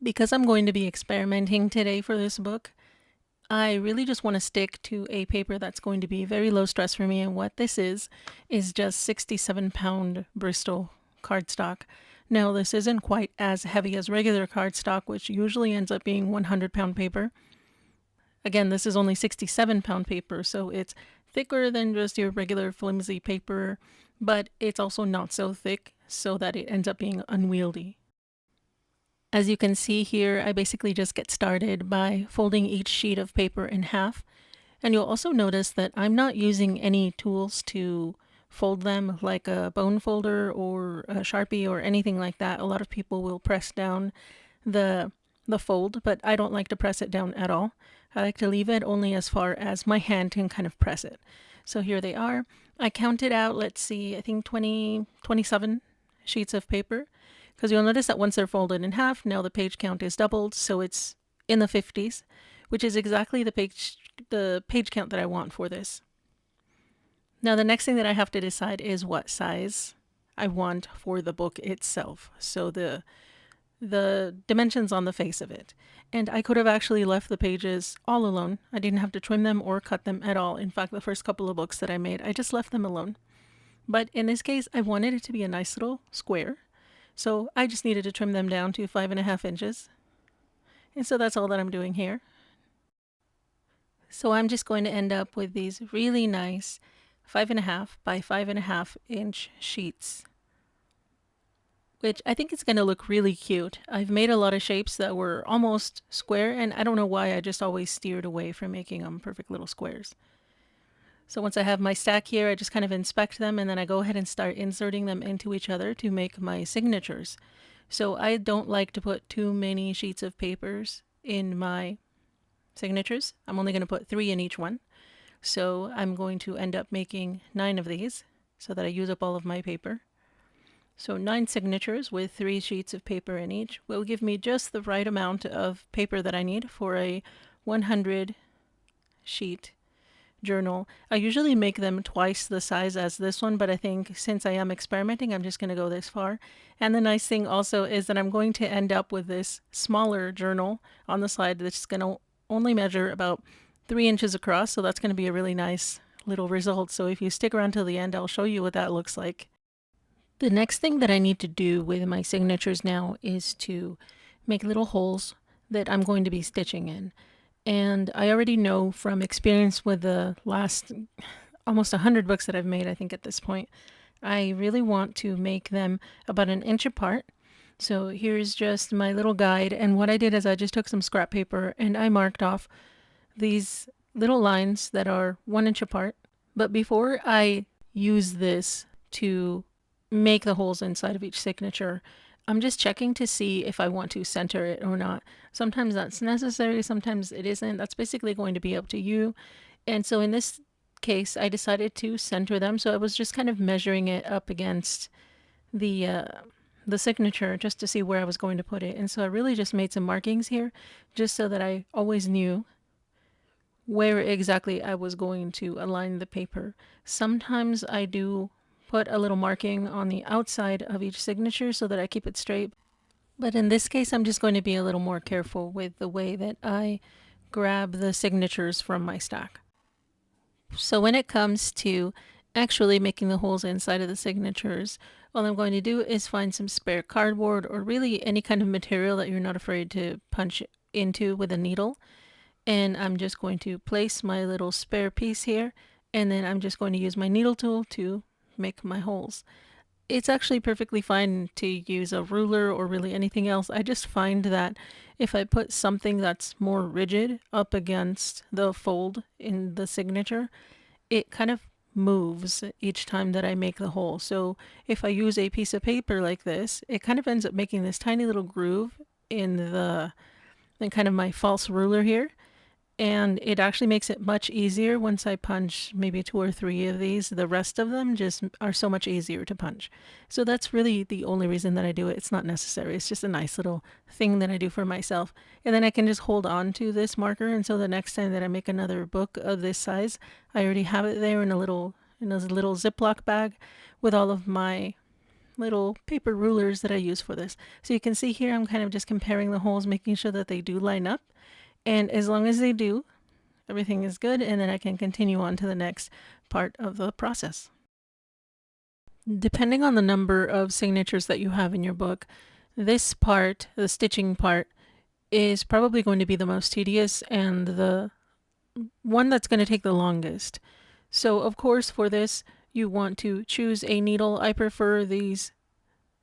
Because I'm going to be experimenting today for this book, I really just want to stick to a paper that's going to be very low stress for me. And what this is just 67-pound Bristol cardstock. Now, this isn't quite as heavy as regular cardstock, which usually ends up being 100-pound paper. Again, this is only 67-pound paper, so it's thicker than just your regular flimsy paper, but it's also not so thick so that it ends up being unwieldy. As you can see here, I basically just get started by folding each sheet of paper in half. And you'll also notice that I'm not using any tools to fold them like a bone folder or a Sharpie or anything like that. A lot of people will press down the fold, but I don't like to press it down at all. I like to leave it only as far as my hand can kind of press it. So here they are. I counted out, let's see, I think 27 sheets of paper. Because you'll notice that once they're folded in half, now the page count is doubled, so it's in the 50s, which is exactly the page count that I want for this. Now the next thing that I have to decide is what size I want for the book itself. So the dimensions on the face of it. And I could have actually left the pages all alone. I didn't have to trim them or cut them at all. In fact, the first couple of books that I made, I just left them alone. But in this case, I wanted it to be a nice little square. So I just needed to trim them down to 5.5 inches. And so that's all that I'm doing here. So I'm just going to end up with these really nice 5.5 by 5.5 inch sheets, which I think is going to look really cute. I've made a lot of shapes that were almost square, and I don't know why I just always steered away from making them perfect little squares. So once I have my stack here, I just kind of inspect them and then I go ahead and start inserting them into each other to make my signatures. So I don't like to put too many sheets of papers in my signatures. I'm only going to put 3 in each one. So I'm going to end up making 9 of these so that I use up all of my paper. So 9 signatures with 3 sheets of paper in each will give me just the right amount of paper that I need for a 100 sheet journal. I usually make them twice the size as this one, but I think since I am experimenting, I'm just going to go this far. And the nice thing also is that I'm going to end up with this smaller journal on the side that's going to only measure about 3 inches across, so that's going to be a really nice little result. So if you stick around till the end, I'll show you what that looks like. The next thing that I need to do with my signatures now is to make little holes that I'm going to be stitching in. And I already know from experience with the last almost 100 books that I've made, I think at this point, I really want to make them about 1 inch apart. So here's just my little guide. And what I did is I just took some scrap paper and I marked off these little lines that are 1 inch apart. But before I use this to make the holes inside of each signature, I'm just checking to see if I want to center it or not. Sometimes that's necessary, sometimes it isn't. That's basically going to be up to you. And so in this case, I decided to center them. So I was just kind of measuring it up against the signature just to see where I was going to put it. And so I really just made some markings here just so that I always knew where exactly I was going to align the paper. Sometimes I do put a little marking on the outside of each signature so that I keep it straight. But in this case, I'm just going to be a little more careful with the way that I grab the signatures from my stack. So when it comes to actually making the holes inside of the signatures, all I'm going to do is find some spare cardboard or really any kind of material that you're not afraid to punch into with a needle. And I'm just going to place my little spare piece here, and then I'm just going to use my needle tool to make my holes. It's actually perfectly fine to use a ruler or really anything else. I just find that if I put something that's more rigid up against the fold in the signature, it kind of moves each time that I make the hole. So if I use a piece of paper like this, it kind of ends up making this tiny little groove in kind of my false ruler here. And it actually makes it much easier once I punch maybe 2 or 3 of these. The rest of them just are so much easier to punch. So that's really the only reason that I do it. It's not necessary. It's just a nice little thing that I do for myself. And then I can just hold on to this marker. And so the next time that I make another book of this size, I already have it there in a little Ziploc bag with all of my little paper rulers that I use for this. So you can see here I'm kind of just comparing the holes, making sure that they do line up. And as long as they do, everything is good, and then I can continue on to the next part of the process. Depending on the number of signatures that you have in your book, this part, the stitching part, is probably going to be the most tedious and the one that's going to take the longest. So of course for this you want to choose a needle. I prefer these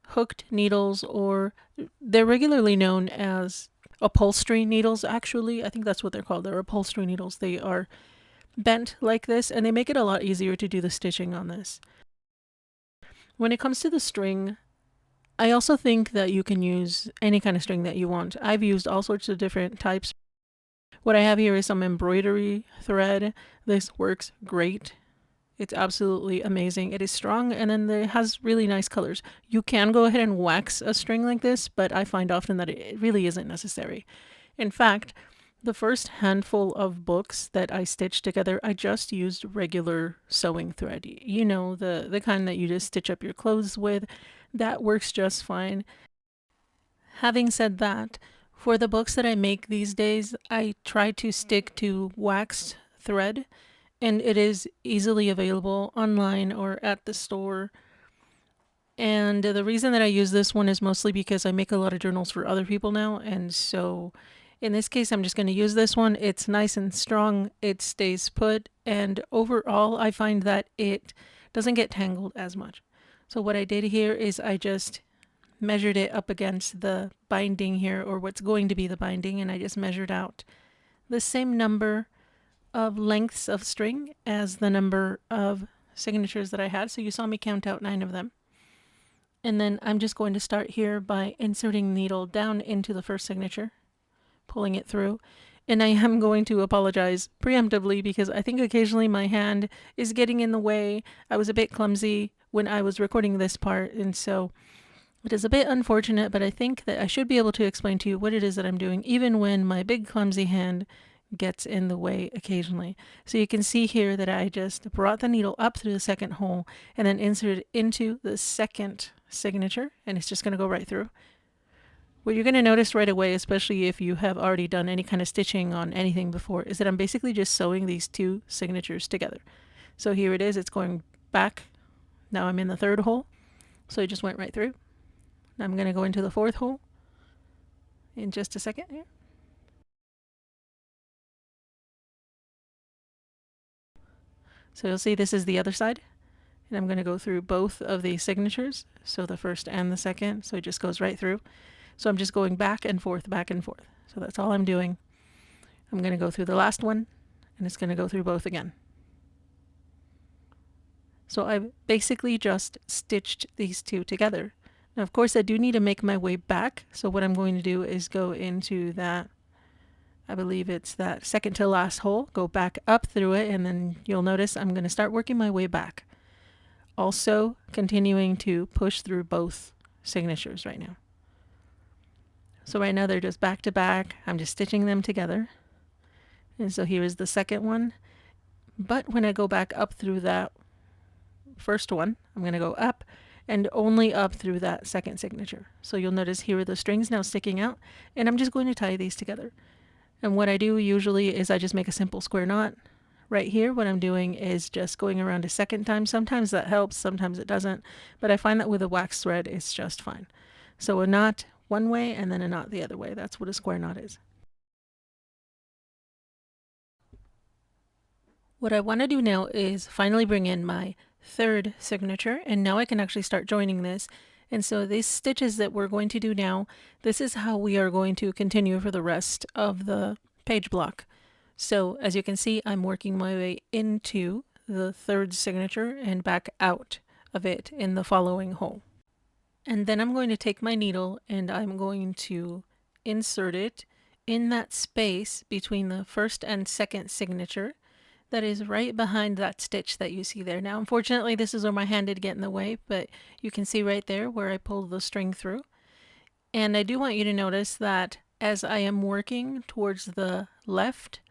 hooked needles, or they're regularly known as upholstery needles. Actually, I think that's what they're called. They're upholstery needles. They are bent like this, and they make it a lot easier to do the stitching on this. When it comes to the string, I also think that you can use any kind of string that you want. I've used all sorts of different types. What I have here is some embroidery thread. This works great. It's absolutely amazing. It is strong, and then it has really nice colors. You can go ahead and wax a string like this, but I find often that it really isn't necessary. In fact, the first handful of books that I stitched together, I just used regular sewing thread. You know, the kind that you just stitch up your clothes with. That works just fine. Having said that, for the books that I make these days, I try to stick to waxed thread, and it is easily available online or at the store. And the reason that I use this one is mostly because I make a lot of journals for other people now, and so in this case I'm just going to use this one. It's nice and strong, it stays put, and overall I find that it doesn't get tangled as much. So what I did here is I just measured it up against the binding here, or what's going to be the binding, and I just measured out the same number of lengths of string as the number of signatures that I had. So you saw me count out 9 of them. And then I'm just going to start here by inserting the needle down into the first signature, pulling it through. And I am going to apologize preemptively because I think occasionally my hand is getting in the way. I was a bit clumsy when I was recording this part, and so it is a bit unfortunate, but I think that I should be able to explain to you what it is that I'm doing, even when my big clumsy hand gets in the way occasionally. So you can see here that I just brought the needle up through the second hole and then inserted into the second signature, and it's just going to go right through. What you're going to notice right away, especially if you have already done any kind of stitching on anything before, is that I'm basically just sewing these 2 signatures together. So here it is, it's going back. Now I'm in the 3rd hole, so it just went right through. Now I'm going to go into the 4th hole in just a second here. So you'll see this is the other side, and I'm going to go through both of these signatures, so the first and the second, so it just goes right through. So I'm just going back and forth, back and forth. So that's all I'm doing. I'm going to go through the last one, and it's going to go through both again. So I've basically just stitched these 2 together. Now, of course, I do need to make my way back, so what I'm going to do is go into that, I believe it's that second to last hole, go back up through it, and then you'll notice I'm going to start working my way back. Also continuing to push through both signatures right now. So right now they're just back to back. I'm just stitching them together. And so here is the second one. But when I go back up through that first one, I'm going to go up and only up through that second signature. So you'll notice here are the strings now sticking out, and I'm just going to tie these together. And what I do usually is I just make a simple square knot. Right here, what I'm doing is just going around a second time. Sometimes that helps, sometimes it doesn't, but I find that with a wax thread, it's just fine. So a knot one way and then a knot the other way. That's what a square knot is. What I want to do now is finally bring in my 3rd signature, and now I can actually start joining this. And so these stitches that we're going to do now, this is how we are going to continue for the rest of the page block. So as you can see, I'm working my way into the 3rd signature and back out of it in the following hole. And then I'm going to take my needle and I'm going to insert it in that space between the 1st and 2nd signature that is right behind that stitch that you see there. Now, unfortunately, this is where my hand did get in the way, but you can see right there where I pulled the string through. And I do want you to notice that as I am working towards the left,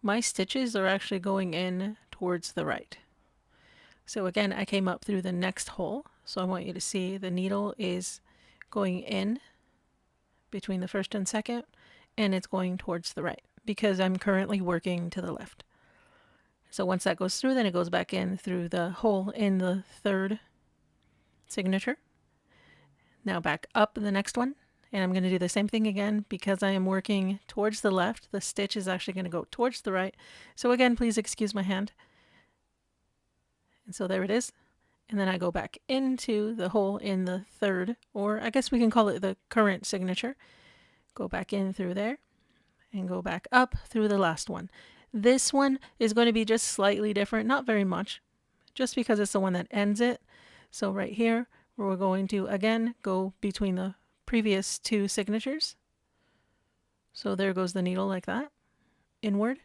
my stitches are actually going in towards the right. So again, I came up through the next hole. So I want you to see the needle is going in between the first and second, and it's going towards the right because I'm currently working to the left. So once that goes through, then it goes back in through the hole in the third signature. Now back up the next one, and I'm going to do the same thing again because I am working towards the left. The stitch is actually going to go towards the right. So again, please excuse my hand. And so there it is. And then I go back into the hole in the third, or I guess we can call it the current signature. Go back in through there and go back up through the last one. This one is going to be just slightly different, not very much, just because it's the one that ends it. So right here, we're going to again go between the previous two signatures. So there goes the needle like that, inward.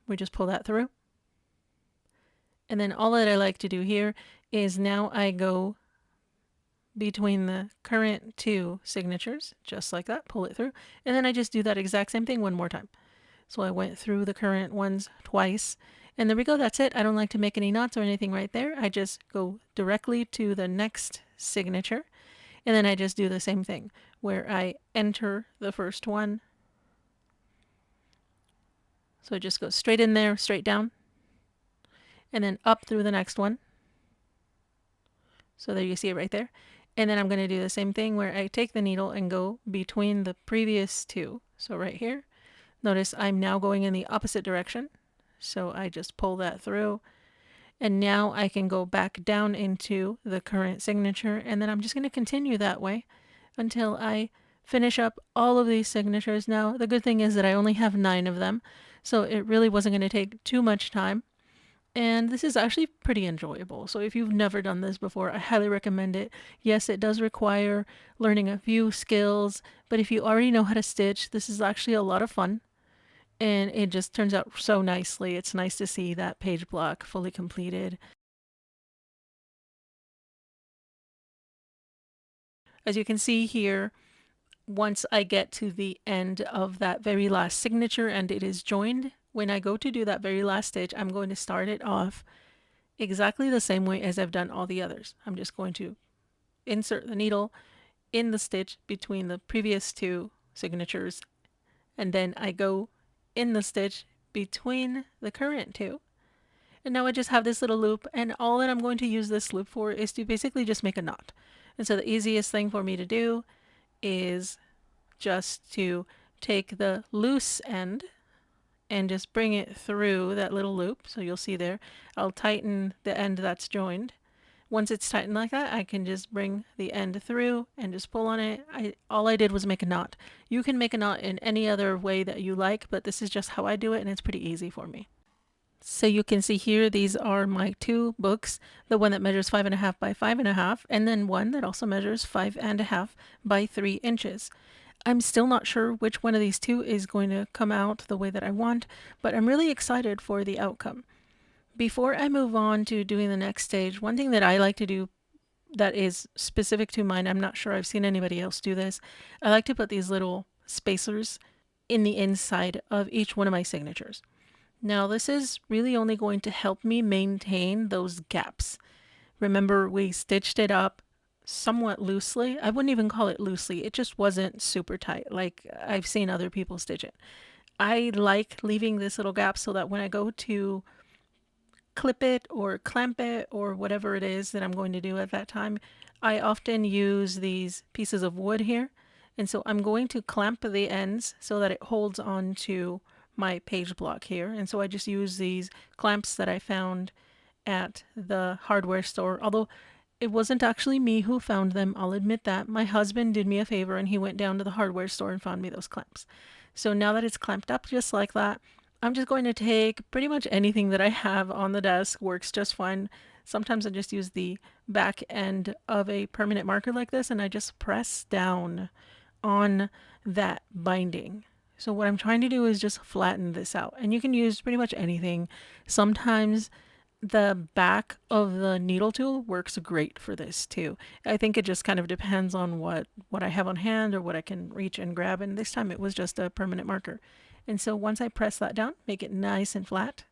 We just pull that through. And then all that I like to do here is now I go between the current two signatures, just like that, pull it through. And then I just do that exact same thing one more time. So I went through the current ones twice. And there we go, that's it. I don't like to make any knots or anything right there. I just go directly to the next signature. And then I just do the same thing where I enter the first one. So it just goes straight in there, straight down, and then up through the next one. So there you see it right there. And then I'm going to do the same thing where I take the needle and go between the previous two. So right here, notice I'm now going in the opposite direction. So I just pull that through. And now I can go back down into the current signature. And then I'm just going to continue that way until I finish up all of these signatures. Now, the good thing is that I only have 9 of them. So it really wasn't going to take too much time. And this is actually pretty enjoyable. So if you've never done this before, I highly recommend it. Yes, it does require learning a few skills, but if you already know how to stitch, this is actually a lot of fun. And it just turns out so nicely. It's nice to see that page block fully completed. As you can see here, once I get to the end of that very last signature and it is joined, when I go to do that very last stitch, I'm going to start it off exactly the same way as I've done all the others. I'm just going to insert the needle in the stitch between the previous two signatures, and then I go in the stitch between the current two. And now I just have this little loop, and all that I'm going to use this loop for is to basically just make a knot. And so the easiest thing for me to do is just to take the loose end and just bring it through that little loop. So you'll see there, I'll tighten the end that's joined. Once it's tightened like that, I can just bring the end through and just pull on it. All I did was make a knot. You can make a knot in any other way that you like, but this is just how I do it, and it's pretty easy for me. So you can see here, these are my 2 books, the one that measures 5.5 by 5.5, and then one that also measures 5.5 by 3 inches. I'm still not sure which one of these 2 is going to come out the way that I want, but I'm really excited for the outcome. Before I move on to doing the next stage, one thing that I like to do that is specific to mine, I'm not sure I've seen anybody else do this, I like to put these little spacers in the inside of each one of my signatures. Now this is really only going to help me maintain those gaps. Remember, we stitched it up somewhat loosely. I wouldn't even call it loosely. It just wasn't super tight like I've seen other people stitch it. I like leaving this little gap so that when I go to clip it or clamp it or whatever it is that I'm going to do at that time, I often use these pieces of wood here. And so I'm going to clamp the ends so that it holds on to my page block here. And so I just use these clamps that I found at the hardware store, although it wasn't actually me who found them, I'll admit that. My husband did me a favor and he went down to the hardware store and found me those clamps. So now that it's clamped up just like that, I'm just going to take pretty much anything that I have on the desk, works just fine. Sometimes I just use the back end of a permanent marker like this and I just press down on that binding. So what I'm trying to do is just flatten this out, and you can use pretty much anything. Sometimes the back of the needle tool works great for this too. I think it just kind of depends on what I have on hand or what I can reach and grab, and this time it was just a permanent marker. And so once I press that down, make it nice and flat,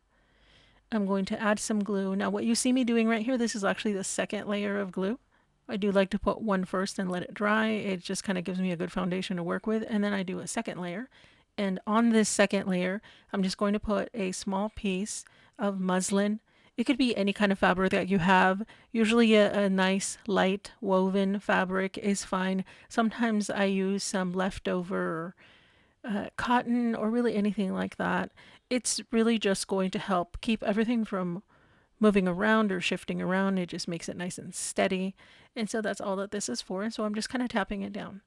I'm going to add some glue. Now what you see me doing right here, this is actually the second layer of glue. I do like to put one first and let it dry. It just kind of gives me a good foundation to work with. And then I do a second layer. And on this second layer, I'm just going to put a small piece of muslin. It could be any kind of fabric that you have. Usually a nice light woven fabric is fine. Sometimes I use some leftover cotton or really anything like that. It's really just going to help keep everything from moving around or shifting around. It just makes it nice and steady. And so that's all that this is for. So I'm just kind of tapping it down.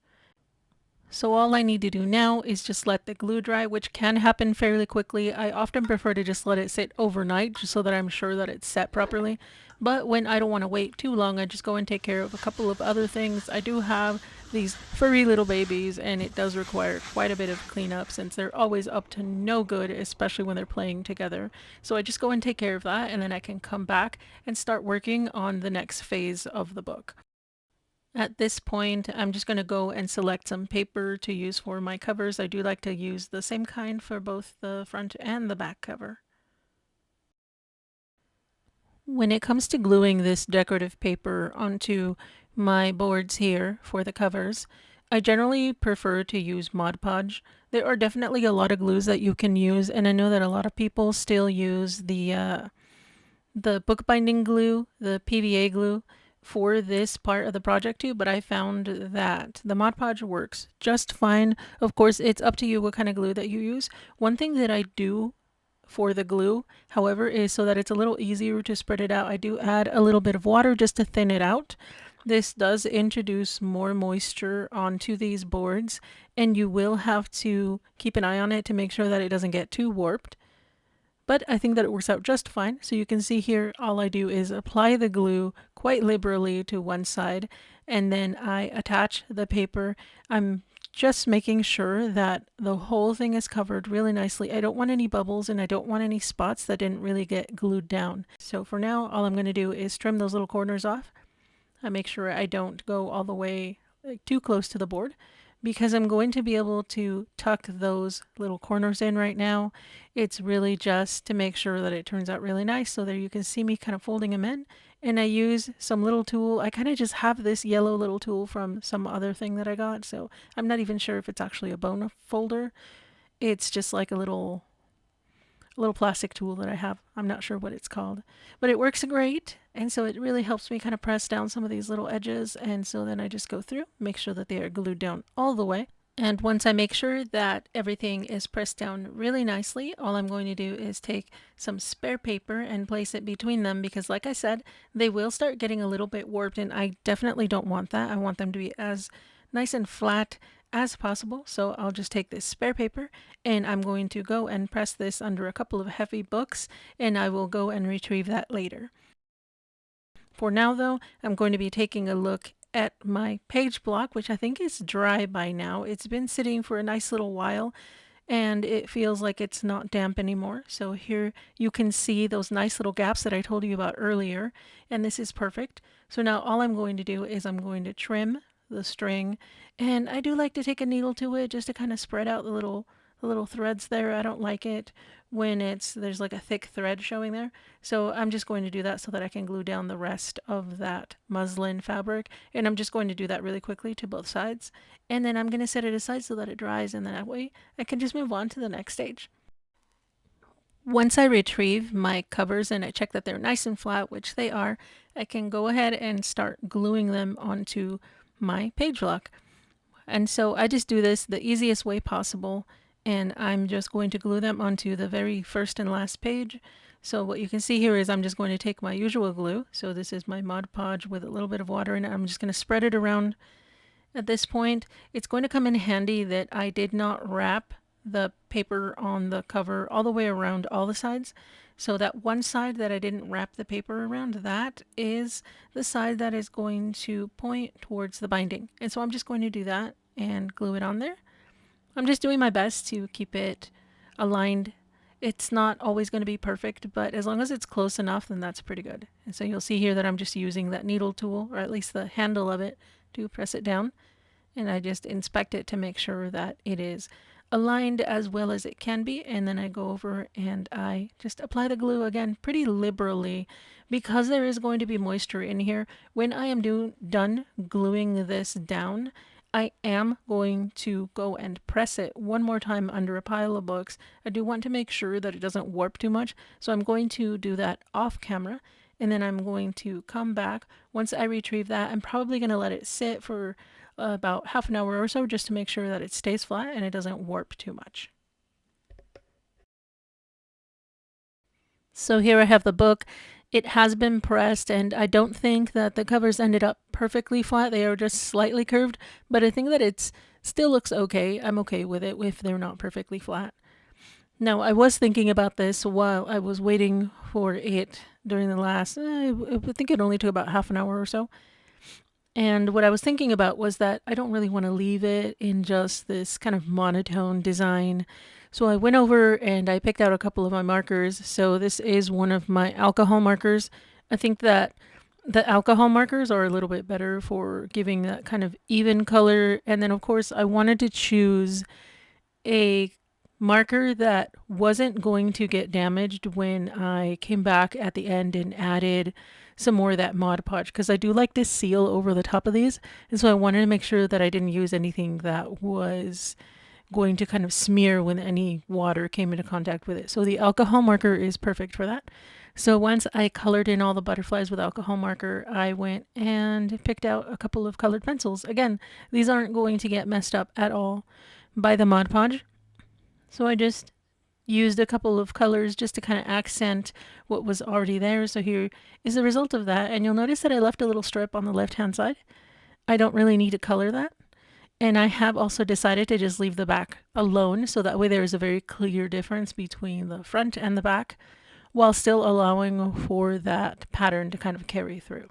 So all I need to do now is just let the glue dry, which can happen fairly quickly. I often prefer to just let it sit overnight just so that I'm sure that it's set properly. But when I don't want to wait too long, I just go and take care of a couple of other things. I do have these furry little babies, and it does require quite a bit of cleanup since they're always up to no good, especially when they're playing together. So I just go and take care of that, and then I can come back and start working on the next phase of the book. At this point, I'm just going to go and select some paper to use for my covers. I do like to use the same kind for both the front and the back cover. When it comes to gluing this decorative paper onto my boards here for the covers, I generally prefer to use Mod Podge. There are definitely a lot of glues that you can use, and I know that a lot of people still use the bookbinding glue, the PVA glue, for this part of the project too, but I found that the Mod Podge works just fine. Of course, it's up to you what kind of glue that you use. One thing that I do for the glue, however, is so that it's a little easier to spread it out, I do add a little bit of water just to thin it out. This does introduce more moisture onto these boards, and you will have to keep an eye on it to make sure that it doesn't get too warped. But I think that it works out just fine. So you can see here, all I do is apply the glue quite liberally to one side, and then I attach the paper. I'm just making sure that the whole thing is covered really nicely. I don't want any bubbles, and I don't want any spots that didn't really get glued down. So for now, all I'm going to do is trim those little corners off. I make sure I don't go all the way too close to the board, because I'm going to be able to tuck those little corners in right now. It's really just to make sure that it turns out really nice. So there you can see me kind of folding them in, and I use some little tool. I kind of just have this yellow little tool from some other thing that I got, so I'm not even sure if it's actually a bone folder. It's just like a little plastic tool that I have. I'm not sure what it's called, but it works great. And so it really helps me kind of press down some of these little edges. And so then I just go through, make sure that they are glued down all the way. And once I make sure that everything is pressed down really nicely, all I'm going to do is take some spare paper and place it between them, because like I said, they will start getting a little bit warped, and I definitely don't want that. I want them to be as nice and flat as possible. So I'll just take this spare paper, and I'm going to go and press this under a couple of heavy books, and I will go and retrieve that later. For now though, I'm going to be taking a look at my page block, which I think is dry by now. It's been sitting for a nice little while, and it feels like it's not damp anymore. So here you can see those nice little gaps that I told you about earlier, and this is perfect. So now all I'm going to do is I'm going to trim the string, and I do like to take a needle to it just to kind of spread out the little threads there. I don't like it when there's like a thick thread showing there. So I'm just going to do that so that I can glue down the rest of that muslin fabric. And I'm just going to do that really quickly to both sides. And then I'm going to set it aside so that it dries, and then that way I can just move on to the next stage. Once I retrieve my covers and I check that they're nice and flat, which they are, I can go ahead and start gluing them onto my page lock. And so I just do this the easiest way possible, and I'm just going to glue them onto the very first and last page. So what you can see here is I'm just going to take my usual glue. So this is my Mod Podge with a little bit of water in it. I'm just going to spread it around. At this point, it's going to come in handy that I did not wrap the paper on the cover all the way around all the sides. So that one side that I didn't wrap the paper around, that is the side that is going to point towards the binding. And so I'm just going to do that and glue it on there. I'm just doing my best to keep it aligned. It's not always going to be perfect, but as long as it's close enough, then that's pretty good. And so you'll see here that I'm just using that needle tool, or at least the handle of it, to press it down. And I just inspect it to make sure that it is aligned as well as it can be, and then I go over and I just apply the glue again pretty liberally because there is going to be moisture in here. When I am done gluing this down, I am going to go and press it one more time under a pile of books. I do want to make sure that it doesn't warp too much, so I'm going to do that off camera, and then I'm going to come back. Once I retrieve that, I'm probably going to let it sit for about half an hour or so just to make sure that it stays flat and it doesn't warp too much. So here I have the book. It has been pressed, and I don't think that the covers ended up perfectly flat. They are just slightly curved, but I think that it still looks okay. I'm okay with it if they're not perfectly flat. Now, I was thinking about this while I was waiting for it during the last, I think it only took about half an hour or so. And what I was thinking about was that I don't really want to leave it in just this kind of monotone design. So I went over and I picked out a couple of my markers. So this is one of my alcohol markers. I think that the alcohol markers are a little bit better for giving that kind of even color. And then, of course, I wanted to choose a marker that wasn't going to get damaged when I came back at the end and added some more of that Mod Podge, because I do like this seal over the top of these, and so I wanted to make sure that I didn't use anything that was going to kind of smear when any water came into contact with it. So the alcohol marker is perfect for that. So once I colored in all the butterflies with alcohol marker, I went and picked out a couple of colored pencils. Again, these aren't going to get messed up at all by the Mod Podge. So I just used a couple of colors just to kind of accent what was already there. So here is the result of that. And you'll notice that I left a little strip on the left-hand side. I don't really need to color that. And I have also decided to just leave the back alone, so that way there is a very clear difference between the front and the back, while still allowing for that pattern to kind of carry through.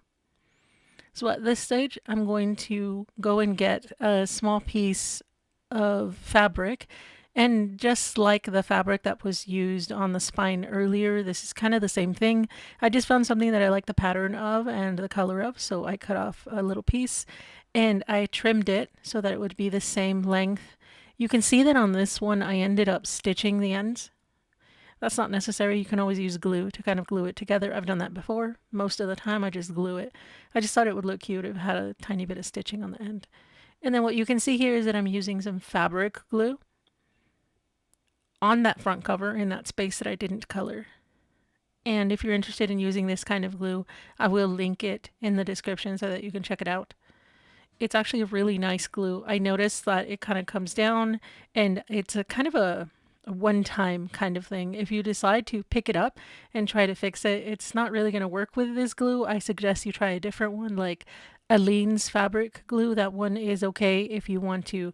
So at this stage, I'm going to go and get a small piece of fabric. And just like the fabric that was used on the spine earlier, this is kind of the same thing. I just found something that I like the pattern of and the color of, so I cut off a little piece and I trimmed it so that it would be the same length. You can see that on this one I ended up stitching the ends. That's not necessary. You can always use glue to kind of glue it together. I've done that before. Most of the time I just glue it. I just thought it would look cute if it had a tiny bit of stitching on the end. And then what you can see here is that I'm using some fabric glue on that front cover in that space that I didn't color. And if you're interested in using this kind of glue, I will link it in the description so that you can check it out. It's actually a really nice glue. I noticed that it kind of comes down, and it's a kind of a one-time kind of thing. If you decide to pick it up and try to fix it, it's not really going to work with this glue. I suggest you try a different one, like Aleene's fabric glue. That one is okay if you want to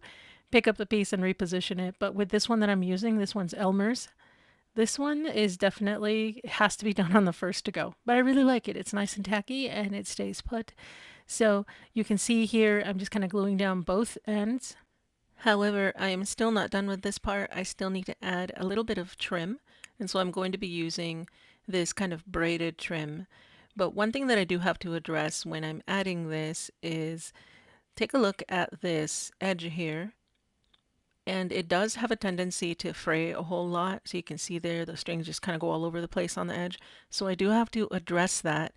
pick up the piece and reposition it. But with this one that I'm using, this one's Elmer's. This one is definitely, it has to be done on the first to go. But I really like it. It's nice and tacky and it stays put. So you can see here, I'm just kind of gluing down both ends. However, I am still not done with this part. I still need to add a little bit of trim. And so I'm going to be using this kind of braided trim. But one thing that I do have to address when I'm adding this is take a look at this edge here. And it does have a tendency to fray a whole lot. So you can see there, the strings just kind of go all over the place on the edge. So I do have to address that.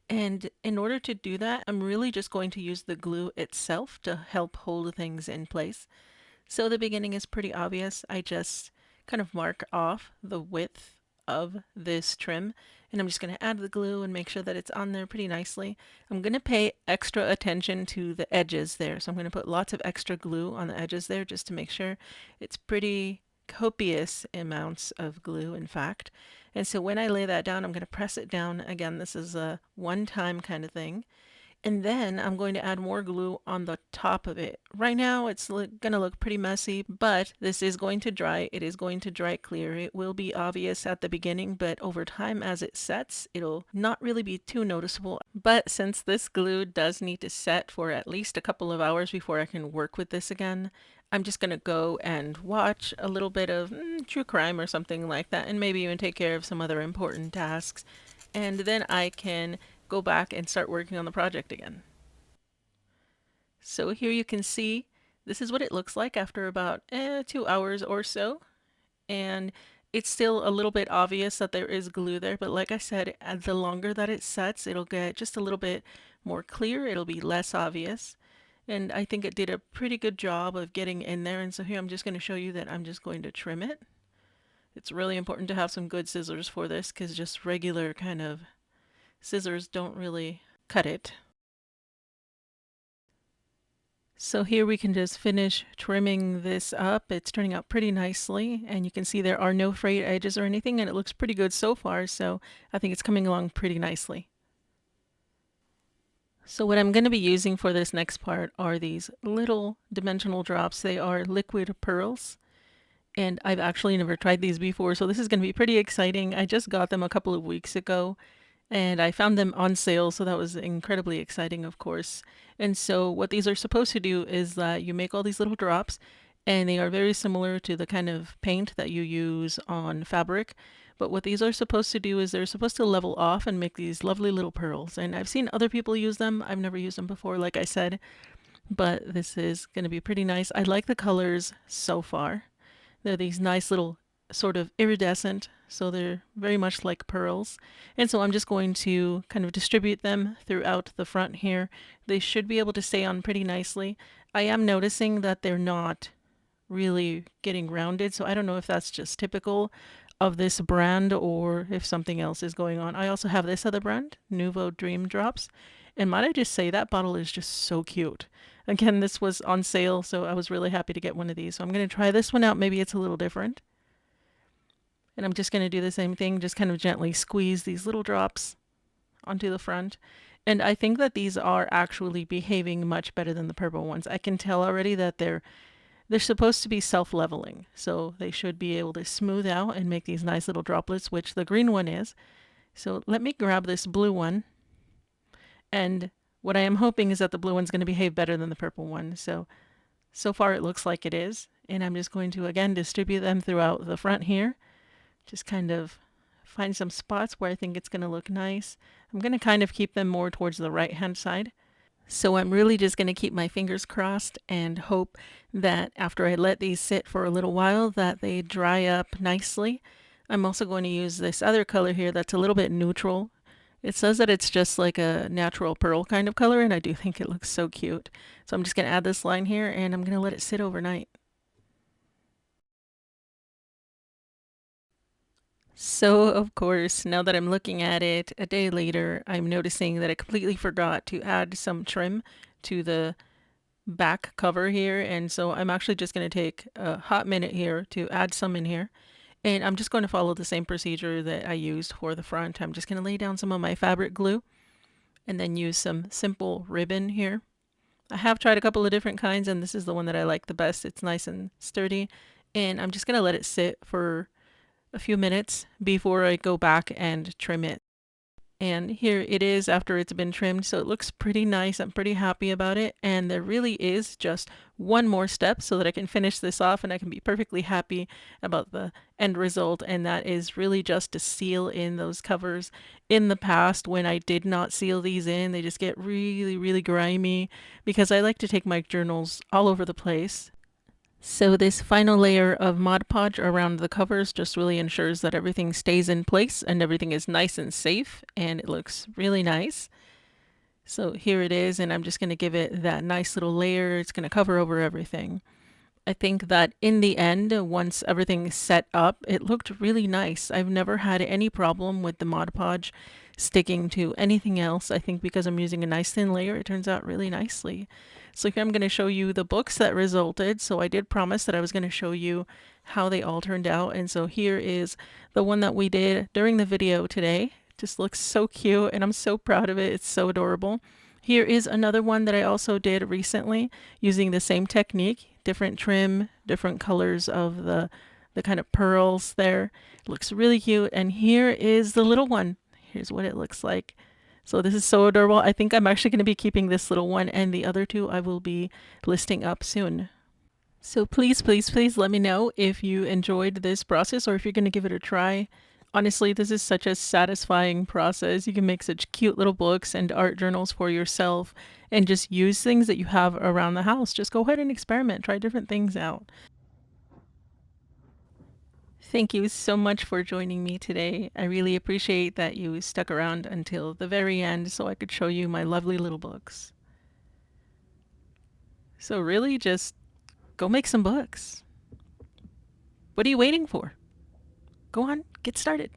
And in order to do that, I'm really just going to use the glue itself to help hold things in place. So the beginning is pretty obvious. I just kind of mark off the width of this trim, and I'm just going to add the glue and make sure that it's on there pretty nicely. I'm going to pay extra attention to the edges there, so I'm going to put lots of extra glue on the edges there just to make sure. It's pretty copious amounts of glue, in fact. And so when I lay that down, I'm going to press it down. Again, this is a one-time kind of thing. And then I'm going to add more glue on the top of it. Right now it's going to look pretty messy, but this is going to dry. It is going to dry clear. It will be obvious at the beginning, but over time as it sets, it'll not really be too noticeable. But since this glue does need to set for at least a couple of hours before I can work with this again, I'm just going to go and watch a little bit of true crime or something like that, and maybe even take care of some other important tasks. And then I can go back and start working on the project again. So here you can see This is what it looks like after about 2 hours or so. And it's still a little bit obvious that there is glue there, but like I said, the longer that it sets, it'll get just a little bit more clear. It'll be less obvious. And I think it did a pretty good job of getting in there. And so here I'm just going to show you that I'm just going to trim it. It's really important to have some good scissors for this because just regular kind of scissors don't really cut it. So here we can just finish trimming this up. It's turning out pretty nicely, and you can see there are no frayed edges or anything, and it looks pretty good so far, so I think it's coming along pretty nicely. So what I'm going to be using for this next part are these little dimensional drops. They are liquid pearls, and I've actually never tried these before, so this is going to be pretty exciting. I just got them a couple of weeks ago, and I found them on sale, so that was incredibly exciting, of course. And so what these are supposed to do is that you make all these little drops, and they are very similar to the kind of paint that you use on fabric. But what these are supposed to do is they're supposed to level off and make these lovely little pearls. And I've seen other people use them. I've never used them before, like I said, but this is going to be pretty nice. I like the colors so far. They're these nice little sort of iridescent, so they're very much like pearls. And so I'm just going to kind of distribute them throughout the front here. They should be able to stay on pretty nicely. I am noticing that they're not really getting rounded, so I don't know if that's just typical of this brand or if something else is going on. I also have this other brand, Nouveau Dream Drops, and might I just say that bottle is just so cute. Again, this was on sale, so I was really happy to get one of these. So I'm going to try this one out. Maybe it's a little different. And I'm just going to do the same thing, just kind of gently squeeze these little drops onto the front. And I think that these are actually behaving much better than the purple ones. I can tell already that they're supposed to be self-leveling, so they should be able to smooth out and make these nice little droplets, which the green one is. So let me grab this blue one, and what I am hoping is that the blue one's going to behave better than the purple one. So far it looks like it is, and I'm just going to again distribute them throughout the front here. Just kind of find some spots where I think it's going to look nice. I'm going to kind of keep them more towards the right hand side. So I'm really just going to keep my fingers crossed and hope that after I let these sit for a little while that they dry up nicely. I'm also going to use this other color here that's a little bit neutral. It says that it's just like a natural pearl kind of color, and I do think it looks so cute. So I'm just going to add this line here, and I'm going to let it sit overnight. So, of course, now that I'm looking at it a day later, I'm noticing that I completely forgot to add some trim to the back cover here. And so I'm actually just going to take a hot minute here to add some in here. And I'm just going to follow the same procedure that I used for the front. I'm just going to lay down some of my fabric glue and then use some simple ribbon here. I have tried a couple of different kinds, and this is the one that I like the best. It's nice and sturdy. And I'm just going to let it sit for a few minutes before I go back and trim it. And here it is after it's been trimmed, so it looks pretty nice. I'm pretty happy about it, and there really is just one more step so that I can finish this off and I can be perfectly happy about the end result, and that is really just to seal in those covers. In the past, when I did not seal these in, they just get really, really grimy because I like to take my journals all over the place. So this final layer of Mod Podge around the covers just really ensures that everything stays in place and everything is nice and safe, and it looks really nice. So here it is, and I'm just going to give it that nice little layer. It's going to cover over everything. I think that in the end, once everything's set up, it looked really nice. I've never had any problem with the Mod Podge sticking to anything else. I think because I'm using a nice thin layer, it turns out really nicely. So here I'm going to show you the books that resulted. So I did promise that I was going to show you how they all turned out. And so here is the one that we did during the video today. Just looks so cute, and I'm so proud of it. It's so adorable. Here is another one that I also did recently using the same technique, different trim, different colors of the kind of pearls there. It looks really cute. And here is the little one. Here's what it looks like. So this is so adorable. I think I'm actually going to be keeping this little one, and the other two I will be listing up soon. So please, please, please let me know if you enjoyed this process or if you're going to give it a try. Honestly, this is such a satisfying process. You can make such cute little books and art journals for yourself and just use things that you have around the house. Just go ahead and experiment, try different things out. Thank you so much for joining me today. I really appreciate that you stuck around until the very end so I could show you my lovely little books. So, really, just go make some books. What are you waiting for? Go on, get started.